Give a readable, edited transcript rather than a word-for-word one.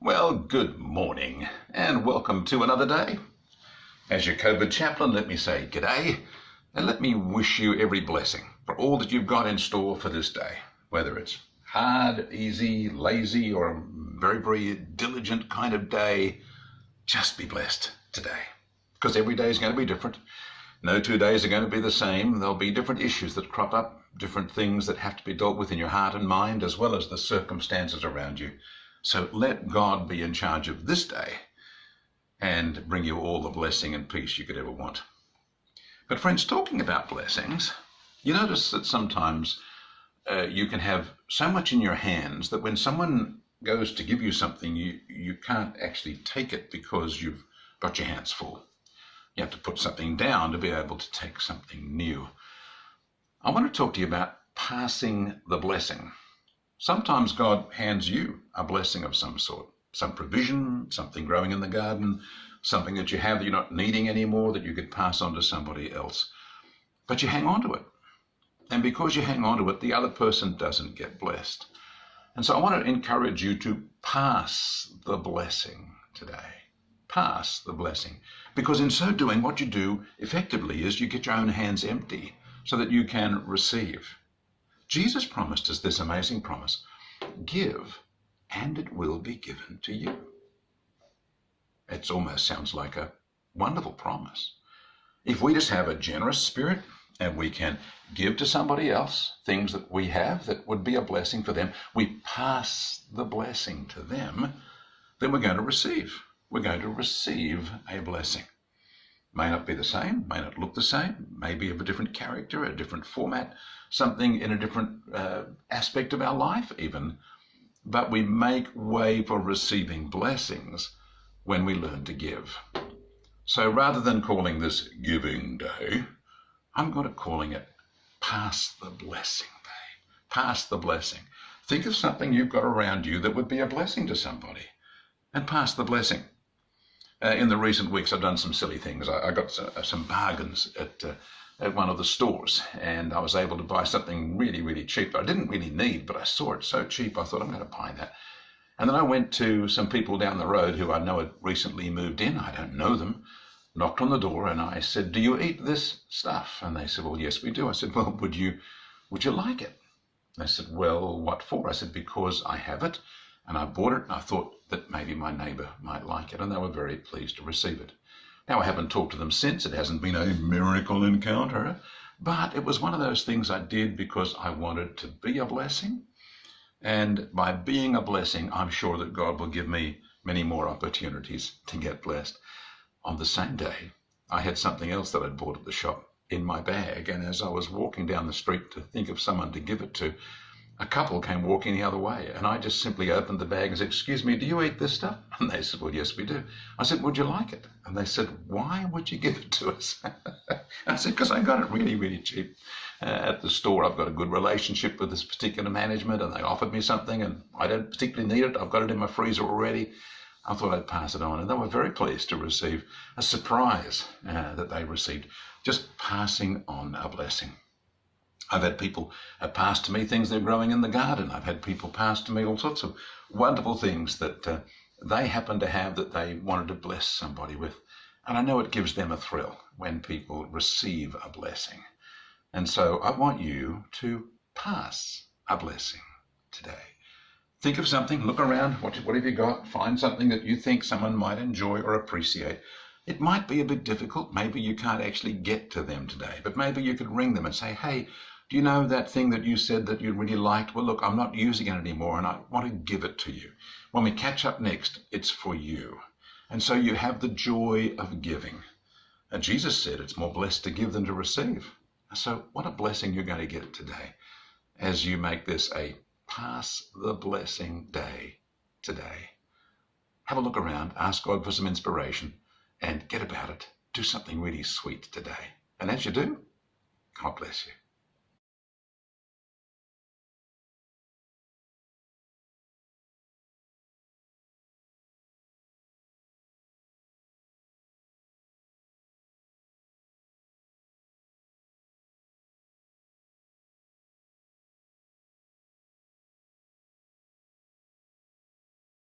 Well, good morning and welcome to another day. As your Covid Chaplain, let me say g'day and let me wish you every blessing for all that you've got in store for this day, whether it's hard, easy, lazy, or a very, very diligent kind of day. Just be blessed today, because every day is going to be different. No 2 days are going to be the same. There'll be different issues that crop up, different things that have to be dealt with in your heart and mind, as well as the circumstances around you. So let God be in charge of this day and bring you all the blessing and peace you could ever want. But friends, talking about blessings, you notice that sometimes you can have so much in your hands that when someone goes to give you something, you can't actually take it because you've got your hands full. You have to put something down to be able to take something new. I want to talk to you about passing the blessing. Sometimes God hands you a blessing of some sort, some provision, something growing in the garden, something that you have that you're not needing anymore that you could pass on to somebody else. But you hang on to it. And because you hang on to it, the other person doesn't get blessed. And so I want to encourage you to pass the blessing today. Pass the blessing. Because in so doing, what you do effectively is you get your own hands empty so that you can receive. Jesus promised us this amazing promise: give, and it will be given to you. It almost sounds like a wonderful promise. If we just have a generous spirit and we can give to somebody else things that we have that would be a blessing for them, we pass the blessing to them, then we're going to receive. We're going to receive a blessing. May not be the same, may not look the same, may be of a different character, a different format, something in a different aspect of our life even, but we make way for receiving blessings when we learn to give. So rather than calling this Giving Day, I'm going to calling it Pass the Blessing Day. Pass the blessing. Think of something you've got around you that would be a blessing to somebody and pass the blessing. In the recent weeks, I've done some silly things. I got some bargains at one of the stores, and I was able to buy something really, really cheap. I didn't really need, but I saw it so cheap, I thought, I'm going to buy that. And then I went to some people down the road who I know had recently moved in. I don't know them. Knocked on the door, and I said, "Do you eat this stuff?" And they said, "Well, yes, we do." I said, "Well, would you like it?" They said, "Well, what for?" I said, "Because I have it, and I bought it, and I thought that maybe my neighbour might like it," and they were very pleased to receive it. Now, I haven't talked to them since. It hasn't been a miracle encounter, but it was one of those things I did because I wanted to be a blessing. And by being a blessing, I'm sure that God will give me many more opportunities to get blessed. On the same day, I had something else that I'd bought at the shop in my bag, and as I was walking down the street to think of someone to give it to, a couple came walking the other way, and I just simply opened the bag and said, "Excuse me, do you eat this stuff?" And they said, "Well, yes, we do." I said, "Would you like it?" And they said, "Why would you give it to us?" I said, "Because I got it really, really cheap at the store. I've got a good relationship with this particular management, and they offered me something, and I don't particularly need it. I've got it in my freezer already. I thought I'd pass it on." And they were very pleased to receive a surprise that they received, just passing on a blessing. I've had people pass to me things they're growing in the garden. I've had people pass to me all sorts of wonderful things that they happen to have that they wanted to bless somebody with. And I know it gives them a thrill when people receive a blessing. And so I want you to pass a blessing today. Think of something, look around, what have you got? Find something that you think someone might enjoy or appreciate. It might be a bit difficult. Maybe you can't actually get to them today, but maybe you could ring them and say, "Hey, do you know that thing that you said that you really liked? Well, look, I'm not using it anymore, and I want to give it to you. When we catch up next, it's for you." And so you have the joy of giving. And Jesus said it's more blessed to give than to receive. So what a blessing you're going to get today as you make this a Pass the Blessing Day today. Have a look around, ask God for some inspiration, and get about it. Do something really sweet today. And as you do, God bless you.